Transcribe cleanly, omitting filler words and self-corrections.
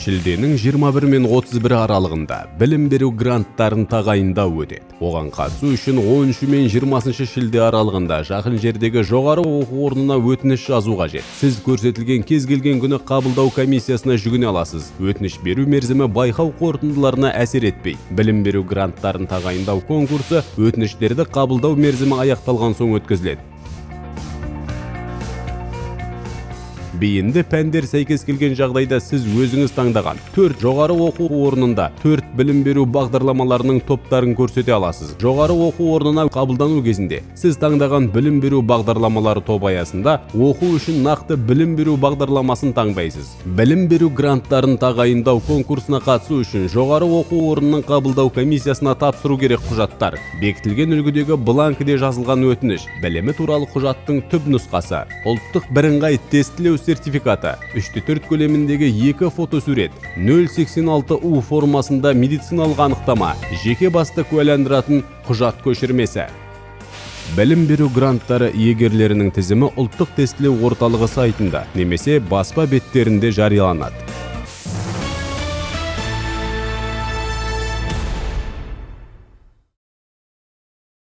Шілденің 21 мен 31 аралығында білім беру гранттарын тағайындау өтеді. Оған қатысу үшін 13 мен 20 шілде аралығында жақын жердегі жоғары оқу орнына өтініш жазу қажет. Сіз көрсетілген кез келген күні қабылдау комиссиясына жүгіне аласыз. Өтініш беру мерзімі байқау қорытындыларына әсер етпейді. Білім беру гранттарын тағайындау конкурсы өтініштерді қабылдау мерзімі аяқталған соң өткізіледі. Бейінді пәндер сәйкес келген жағдайда сіз өзіңіз таңдаған 4 жоғары оқу орнында 4 білім беру бағдарламаларының топтарын көрсете аласыз. Жоғары оқу орнына қабылдану кезінде сіз таңдаған білім беру бағдарламалары топ аясында оқу үшін нақты білім беру бағдарламасын таңдайсыз. Білім беру гранттарын тағайындау конкурсына қатысу үшін жоғары оқу орнының қабылдау комиссиясына тапсыру керек құжаттар: бекітілген үлгідегі бланкіде жазылған өтініш, білімі туралы құжаттың түп нұсқасы, ұлттық бірыңғай тестілеу сертификаты, 3/4 көлеміндегі 2 фотосурет, 086U формасында медициналық анықтама, жеке басты куәландыратын құжат көшірмесі. Білім беру гранттары иегерлерінің тізімі ұлттық тестілеу орталығы сайтында немесе баспа беттерінде жарияланады.